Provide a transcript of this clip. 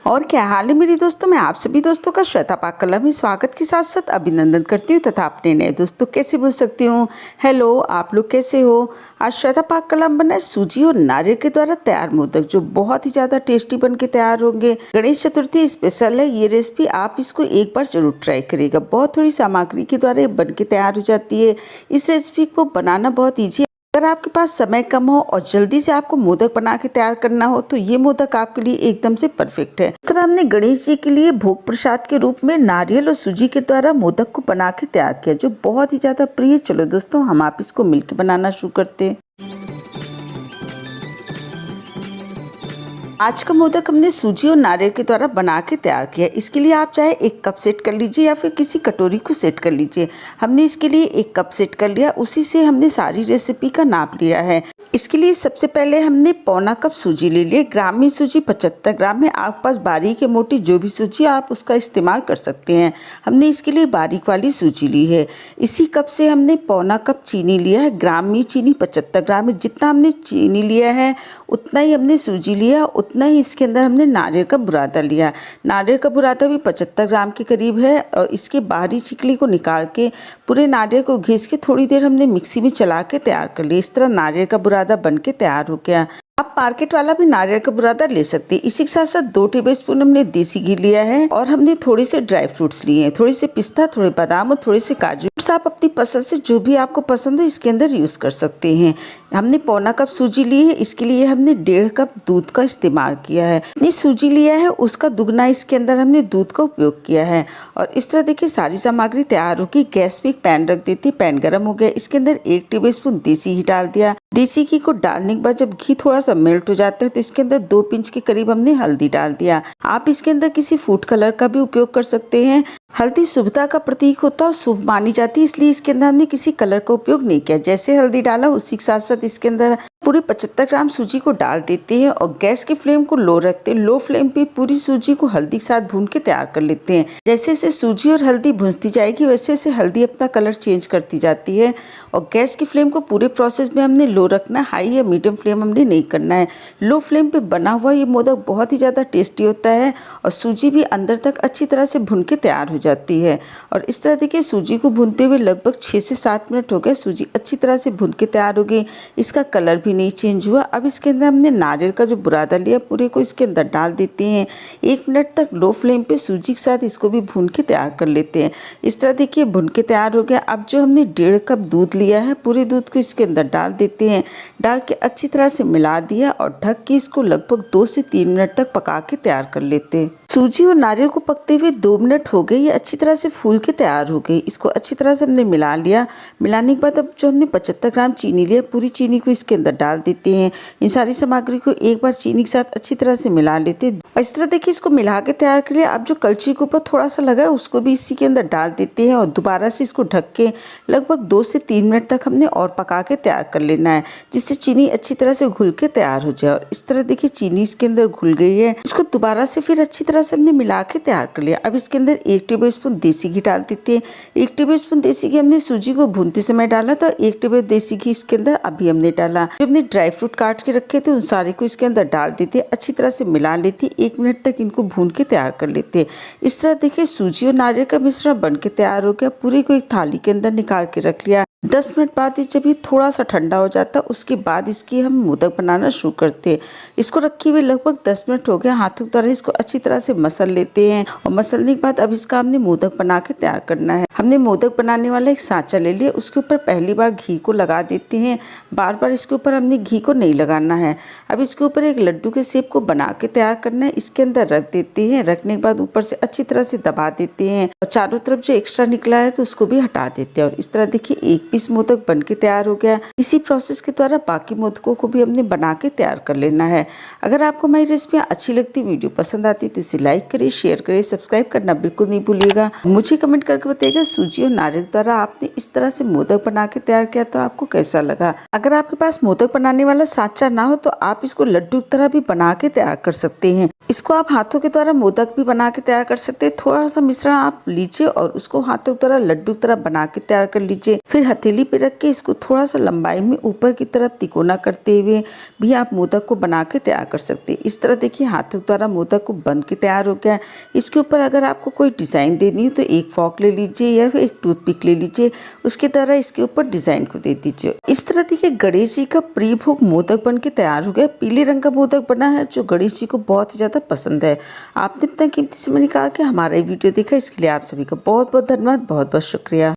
और क्या हाल है मेरी दोस्तों। मैं आप सभी दोस्तों का श्वेता पाककला में स्वागत के साथ साथ अभिनंदन करती हूँ तथा अपने नए दोस्तों कैसे बोल सकती हूँ। हेलो, आप लोग कैसे हो। आज श्वेता पाककला में बना है सूजी और नारियल के द्वारा तैयार मोदक, जो बहुत ही ज़्यादा टेस्टी बन के तैयार होंगे। गणेश चतुर्थी स्पेशल है ये रेसिपी, आप इसको एक बार जरूर ट्राई करिएगा। बहुत थोड़ी सामग्री के द्वारा ये बन के तैयार हो जाती है। इस रेसिपी को बनाना बहुत ईजी है। अगर आपके पास समय कम हो और जल्दी से आपको मोदक बना के तैयार करना हो तो ये मोदक आपके लिए एकदम से परफेक्ट है। इस तरह हमने गणेश जी के लिए भोग प्रसाद के रूप में नारियल और सूजी के द्वारा मोदक को बना के तैयार किया, जो बहुत ही ज्यादा प्रिय। चलो दोस्तों, हम आप इसको मिलकर बनाना शुरू करते हैं। आज का मोदक हमने सूजी और नारियल के द्वारा बना के तैयार किया। इसके लिए आप चाहे 1 कप सेट कर लीजिए या फिर किसी कटोरी को सेट कर लीजिए। हमने इसके लिए 1 कप सेट कर लिया, उसी से हमने सारी रेसिपी का नाप लिया है। इसके लिए सबसे पहले हमने 1/4 कप सूजी ले लिए। ग्राम में सूजी 75 ग्राम है। आपके पास बारीक या मोटी जो भी सूजी आप उसका इस्तेमाल कर सकते हैं। हमने इसके लिए बारीक वाली सूजी ली है। इसी कप से हमने 1/4 कप चीनी लिया है। ग्राम में चीनी 75 ग्राम है। जितना हमने चीनी लिया है उतना ही हमने सूजी लिया, उतना ही इसके अंदर हमने नारियल का बुरादा लिया। नारियल का बुरादा भी 75 ग्राम के करीब है। और इसके बाहरी चिकली को निकाल के पूरे नारियल को घिस के थोड़ी देर हमने मिक्सी में चला के तैयार कर लिया। इस तरह नारियल का बुरादा बन के तैयार हो गया। आप मार्केट वाला भी नारियल का बुरादा ले सकते हैं। इसी के साथ साथ 2 टेबलस्पून हमने देसी घी लिया है और हमने थोड़े से ड्राई फ्रूट्स लिए हैं, थोड़े से पिस्ता, थोड़े बादाम और थोड़े से काजू। आप अपनी पसंद से जो भी आपको पसंद है इसके अंदर यूज कर सकते हैं। हमने 1/4 कप सूजी ली है। इसके लिए हमने 1.5 कप दूध का इस्तेमाल किया है। इतनी सूजी लिया है उसका दुगना इसके अंदर हमने दूध का उपयोग किया है। और इस तरह देखिए सारी सामग्री तैयार होगी। गैस पे एक पैन रख देती, पैन गर्म हो गया। इसके अंदर 1 टेबलस्पून देसी घी डाल दिया। देसी घी को डालने के बाद जब घी थोड़ा सा मेल्ट हो जाता है तो इसके अंदर 2 पिंच के करीब हमने हल्दी डाल दिया। आप इसके अंदर किसी फूड कलर का भी उपयोग कर सकते हैं। हल्दी शुभता का प्रतीक होता है, शुभ मानी जाती है, इसलिए इसके अंदर हमने किसी कलर का उपयोग नहीं किया। जैसे हल्दी डाला उसी के साथ साथ इसके अंदर पूरे 75 ग्राम सूजी को डाल देते हैं और गैस की फ्लेम को लो रखते हैं। लो फ्लेम पे पूरी सूजी को हल्दी के साथ भून के तैयार कर लेते हैं। जैसे जैसे सूजी और हल्दी भूनती जाएगी वैसे वैसे हल्दी अपना कलर चेंज करती जाती है। और गैस की फ्लेम को पूरे प्रोसेस में हमने लो रखना है, हाई या मीडियम फ्लेम हमने नहीं करना है। लो फ्लेम पे बना हुआ ये मोदक बहुत ही ज़्यादा टेस्टी होता है और सूजी भी अंदर तक अच्छी तरह से भून के तैयार हो जाती है। और इस तरह देखिए सूजी को भूनते हुए लगभग 6 से 7 मिनट हो गए। सूजी अच्छी तरह से भून के तैयार हो गई, इसका कलर भी नहीं चेंज हुआ। अब इसके अंदर हमने नारियल का जो बुरादा लिया पूरे को इसके अंदर डाल देते हैं। 1 मिनट तक लो फ्लेम पे सूजी के साथ इसको भी भून के तैयार कर लेते हैं। इस तरह देखिए भून के तैयार हो गया। अब जो हमने 1.5 कप दूध लिया है पूरे दूध को इसके अंदर डाल देते हैं। डाल के अच्छी तरह से मिला दिया और ढक के इसको लगभग 2 से 3 मिनट तक पका के तैयार कर लेते हैं। सूजी और नारियल को पकते हुए 2 मिनट हो गए, ये अच्छी तरह से फूल के तैयार हो गई। इसको अच्छी तरह से हमने मिला लिया। मिलाने के बाद अब जो हमने 75 ग्राम चीनी लिया पूरी चीनी को इसके अंदर डाल देते हैं। इन सारी सामग्री को एक बार चीनी के साथ अच्छी तरह से मिला लेते हैं। और इस तरह देखिए इसको मिला के तैयार कर लिया। अब जो कलछी के ऊपर थोड़ा सा लगा है उसको भी इसी के अंदर डाल देते हैं और दोबारा से इसको ढक के लगभग 2 से 3 मिनट तक हमने और पका के तैयार कर लेना है, जिससे चीनी अच्छी तरह से घुल के तैयार हो जाए। और इस तरह देखिए चीनी इसके अंदर घुल गई है। इसको दोबारा से फिर अच्छी तरह से हमने मिला के तैयार कर लिया। अब इसके अंदर 1 टेबलस्पून देसी घी डाल देते हैं। 1 टेबलस्पून देसी घी हमने सूजी को भूनते समय डाला था। 1 टेबल देसी घी इसके अंदर अभी हमने डाला। जो हमने ड्राई फ्रूट काट के रखे थे उन सारे को इसके अंदर डाल देते, अच्छी तरह से मिला लेते, 1 मिनट तक इनको भून के तैयार कर लेते। इस तरह देखिए सूजी और नारियल का मिश्रण बन के तैयार हो गया। पूरे को एक थाली के अंदर निकाल के रख लिया। 10 मिनट बाद जब ये थोड़ा सा ठंडा हो जाता उसके बाद इसकी हम मोदक बनाना शुरू करते। इसको रखे हुए लगभग 10 मिनट हो गया। हाथों के द्वारा इसको अच्छी तरह से मसल लेते हैं और मसलने के बाद अब इसका हमने मोदक बना के तैयार करना है। हमने मोदक बनाने वाला एक सांचा ले लिया, उसके ऊपर पहली बार घी को लगा देते हैं। बार बार इसके ऊपर हमने घी को नहीं लगाना है। अब इसके ऊपर एक लड्डू के शेप को बना के तैयार करना है। इसके अंदर रख देते हैं। रखने के बाद ऊपर से अच्छी तरह से दबा देते हैं और चारों तरफ जो एक्स्ट्रा निकला है तो उसको भी हटा देते हैं। और इस तरह देखिए 1 पीस मोदक बन के तैयार हो गया। इसी प्रोसेस के द्वारा बाकी मोदकों को भी हमने बना के तैयार कर लेना है। अगर आपको मेरी रेसिपियाँ अच्छी लगती, वीडियो पसंद आती तो इसे लाइक करिए, शेयर करिए, सब्सक्राइब करना बिल्कुल नहीं भूलिएगा। मुझे कमेंट करके बताइएगा सूजी और नारियल द्वारा आपने इस तरह से मोदक बना के तैयार किया तो आपको कैसा लगा। अगर आपके पास मोदक बनाने वाला सांचा ना हो तो आप इसको लड्डू की तरह भी बना के तैयार कर सकते हैं। इसको आप हाथों के द्वारा मोदक भी बना के तैयार कर सकते हैं। थोड़ा सा मिश्रण आप लीजिए और उसको हाथों की तरह लड्डू की तरह बना के तैयार कर लीजिए। फिर हथेली पे रख के इसको थोड़ा सा लंबाई में ऊपर की तरफ तिकोना करते हुए भी आप मोदक को बना के तैयार कर सकते हैं। इस तरह देखिए हाथों द्वारा मोदक को बन के तैयार हो गया है। इसके ऊपर अगर आपको कोई डिज़ाइन देनी हो तो एक फॉक ले लीजिए या फिर एक टूथपिक ले लीजिए, उसके द्वारा इसके ऊपर डिज़ाइन को दे दीजिए। इस तरह देखिए गणेश जी का प्री भोग मोदक बन के तैयार हो गया। पीले रंग का मोदक बना है जो गणेश जी को बहुत ही ज़्यादा पसंद है। आपने इतना कीमती समय निकाल के हमारा ये वीडियो देखा, इसके लिए आप सभी का बहुत बहुत धन्यवाद, बहुत बहुत शुक्रिया।